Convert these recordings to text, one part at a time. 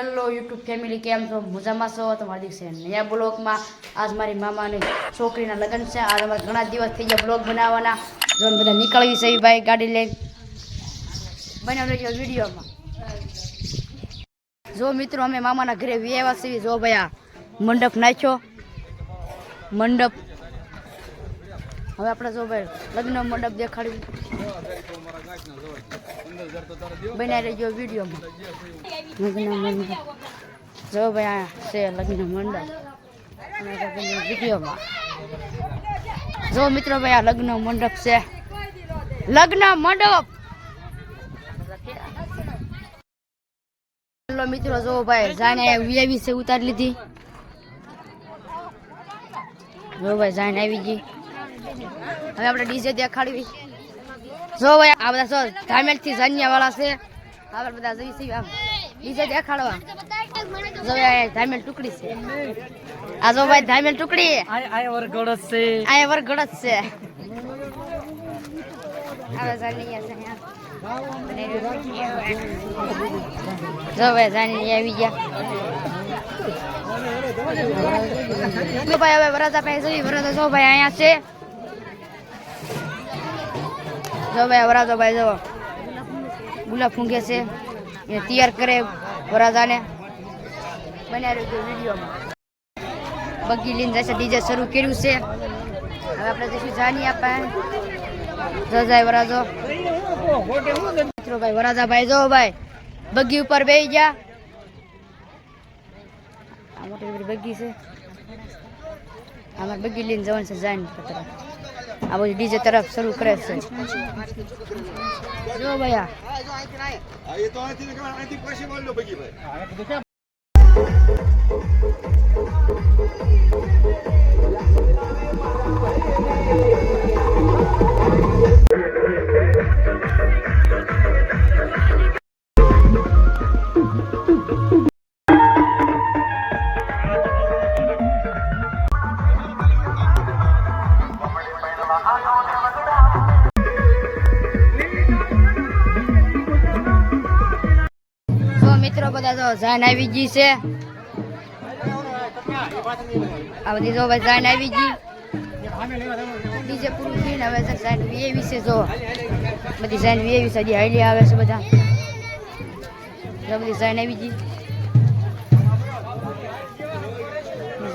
Hello YouTube family, કેમ છો? મજામાં છો? તમારી દીકરી છે નયા બ્લોગમાં. આજ મારી મામાની છોકરીના લગ્ન છે. આજ અમારે ઘણા દિવસ થઈ ગયા બ્લોગ બનાવવાના. જો બધા નીકળવી છે ભાઈ ગાડી લઈને. બનાવી લેજો વિડીયોમાં. જો મિત્રો અમે મામાના ઘરે વ્યવા છીએ. જો ભાઈ આ મંડપ નાખ્યો મંડપ. હવે આપણે જો ભાઈ લગ્ન મંડપ દેખાડ્યું. બનાવી લેજો વિડીયોમાં. લગ્ન મંડપ જો ભાઈ આ છે લગ્ન મંડપ. વિડીયોમાં જો મિત્રો ભાઈ આ લગ્ન મંડપ છે. લગ્ન મંડપ. હેલો મિત્રો જો ભાઈ જાને વીઆઈવી છે ઉતારી લીધી. જો ભાઈ જાને આવી ગઈ. હવે આપણે ડીજે દેખાડવી. જો ભાઈ આ બધા જો ધામેલ થી જાનિયા વાળા છે. આપણે બધા જઈ છીએ આમ ડીજે દેખાડવા. જો ભાઈ ધામેલ ટુકડી છે. આ જો ભાઈ ધામેલ ટુકડી. આ વરગડત છે. આ વરગડત છે. આ જાનિયા છે. જો ભાઈ જાનિયા આવી ગયા. જો ભાઈ હવે વરાજા પાસે જઈ. વરાજા જો ભાઈ અહીંયા છે. જો ભાઈ વરાજો ભાઈ જો ગુલાબ ફૂંકે છે. એ તૈયાર કરે વરાજાને. બનાવી રહ્યો વિડીયોમાં. બગી લઈને જશે. ડીજે શરૂ કર્યું છે. હવે આપણે જઈશું જાની આપા. જો જાય વરાજો. મિત્રો ભાઈ વરાજા ભાઈ જો ભાઈ બગી ઉપર બેસી ગયા. આ મોટી બગી છે. અમારે બગી લઈને જવાનું છે જાની તરફ. આ બધું ડીજે તરફ શરૂ કરે છે. જો ભાઈ મિત્રો બધા જો જાન આવી ગઈ છે. આ બધી જો ભાઈ જાન આવી ગઈ. ડીજે પૂરું થઈને હવે જાન વીએવી છે. જો બધી જાન વીએવી છે. હાઈલી આવે છે બધા. જો બધી જાન આવી ગઈ.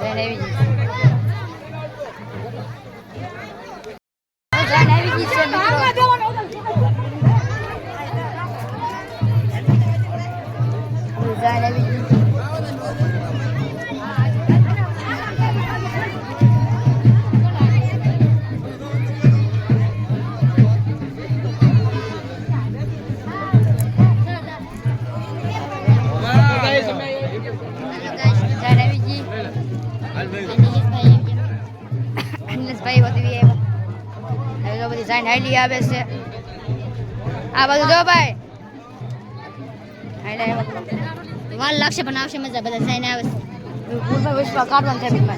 જાન આવી ગઈ. જાન આવી ગઈ છે મિત્રો. હાઈલી આવે છે. આ બધું જો ભાઈ વાલ લાગશે પણ આવશે મજા. બધા સાઈને આવે છે. વિશ્વા કાઢવાનું છે મિત્રો.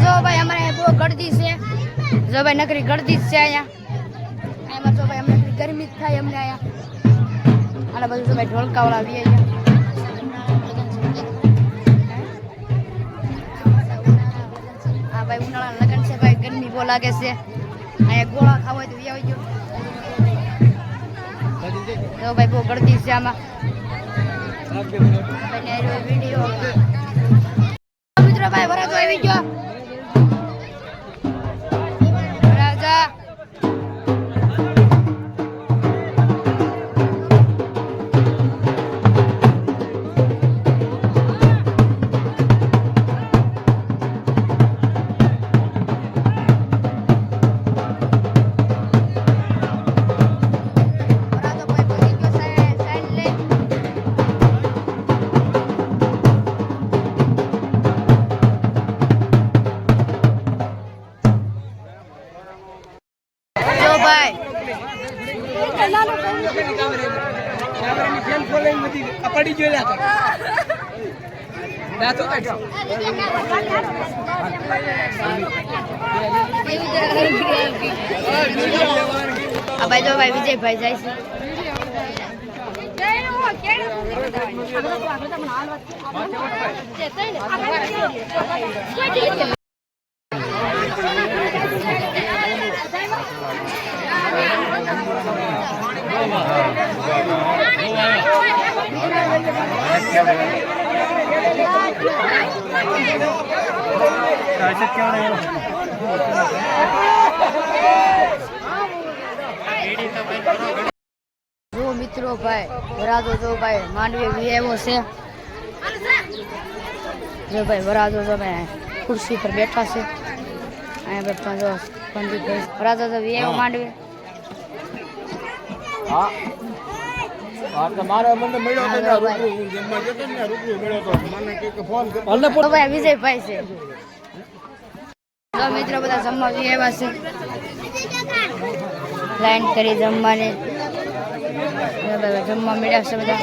જો ભાઈ અમારે બહુ ગળદી છે. જો ભાઈ નકરી ગળદી જ છે અહીંયા. એમાં જો ભાઈ અમને ગરમી જ થાય અમને અહીંયા. આના બધું જો ભાઈ ઢોલકા વાળા આવી અહીંયા. આ ભાઈ ઉનાળા લગન છે ભાઈ. ગરમી બહુ લાગે છે. અહીંયા ગોળા ખાવા હોય તો આવી ગયો. જો ભાઈ બહુ ગળદી છે આમાં. વિડીયો મિત્રો ભાઈ વરાજો આવી ગયો. વરાજા પડી ગયો. ભાઈ જો ભાઈ વિજયભાઈ જાય છે. જો મિત્રો ભાઈ વરાજો જો ભાઈ માંડવી વિયેવો છે જો ભાઈ વરાજો જો ભાઈ ખુરશી પર બેઠા છે અહીંયા બેઠા જો પંડિતભાઈ વરાજો જો વિયેવો માંડવી હા મારા મને મળ્યો તો રૂબરૂ જમવા જતો ને રૂબરૂ મળ્યો તો મને કે ફોન કર ભાઈ વિજયભાઈ છે તો મિત્રો બધા જમવા વિયેવા છે લાઈન કરી જમવાની જમવા મળ્યા છે બધા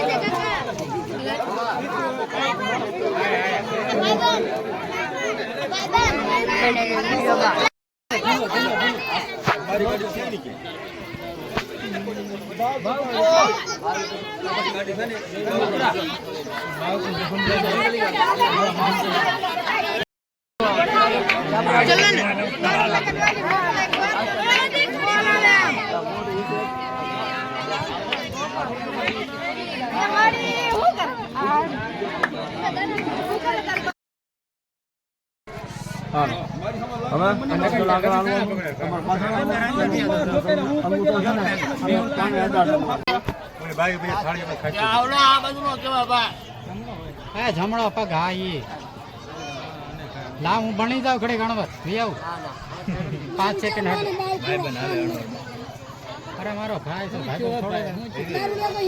જમણો પગ હા લા હું ભણી જાઉં ઘડી ગણવત આવું 5 સેકન્ડ અરે મારો ભાઈ છે ભાઈ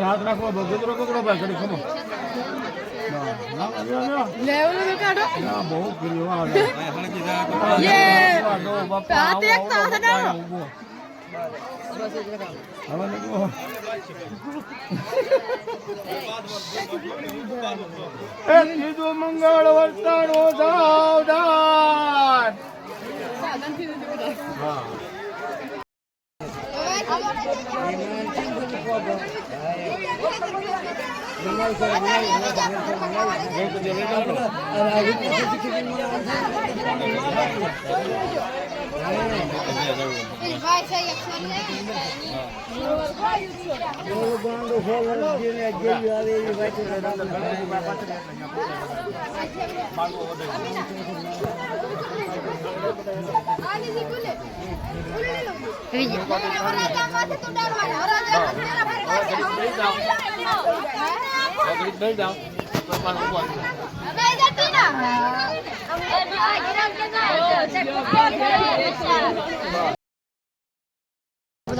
હાથ રાખવો ગજરો પકડો ભાઈ ઘડી ખમો બહુ કીધું મંગળ વર્તાણો સાવધાન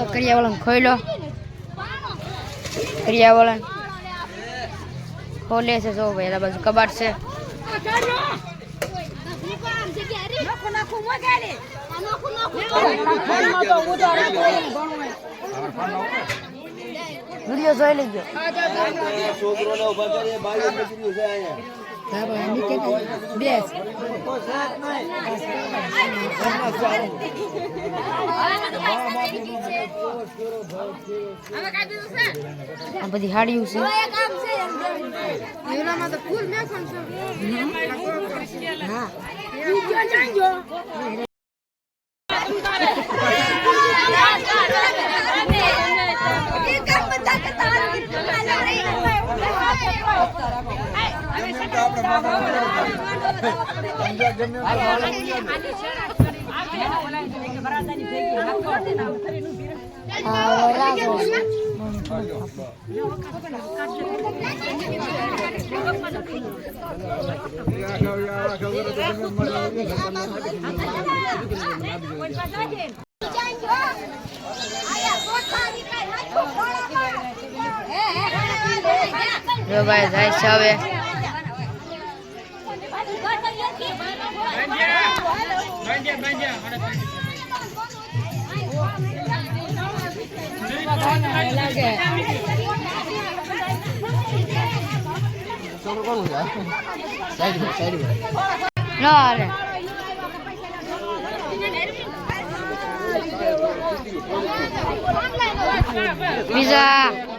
કરિયાવળન ખોઈલો કરિયાવળન ખોલે છે જો ભાઈ બાજુ કબાટ છે વિડિયો જોઈ લેજો છોકરોને ઉભા કરી બાઈ નીકળ્યું છે અહીંયા બેસ આ બધી હાડીઓ છે એનામાં તો ફૂલ મેસન છે હા વિડિયો જાણજો જો ભાઈ જાય છે હવે ના રે પીઝા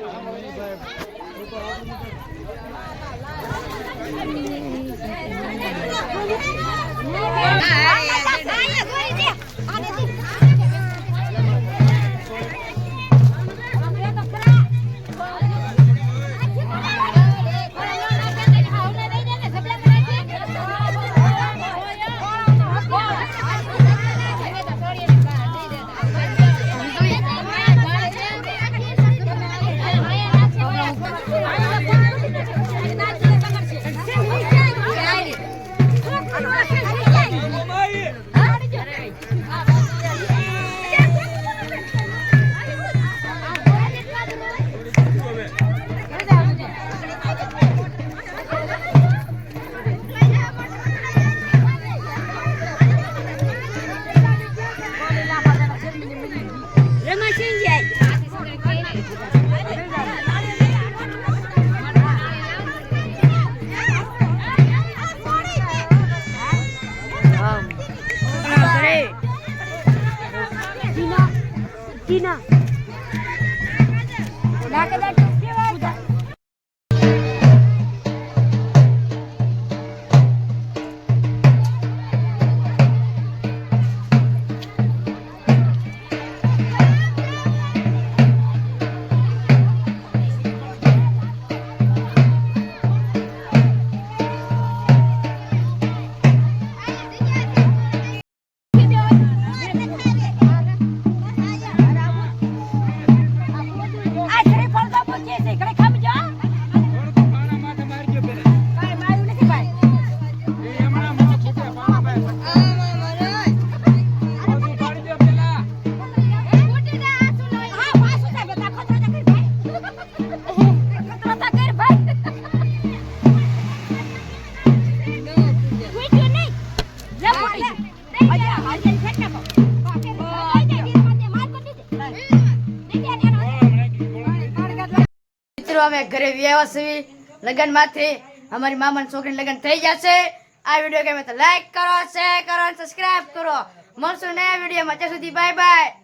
Tina. અમે ઘરે વ્યાવા છીએ લગન માંથી અમારી મામાની છોકરીને લગન થઈ જશે આ વિડિયો ગમે તો લાઈક કરો શેર કરો સબસ્ક્રાઇબ કરો મળશું નયા વિડિયોમાં ત્યાં સુધી બાય બાય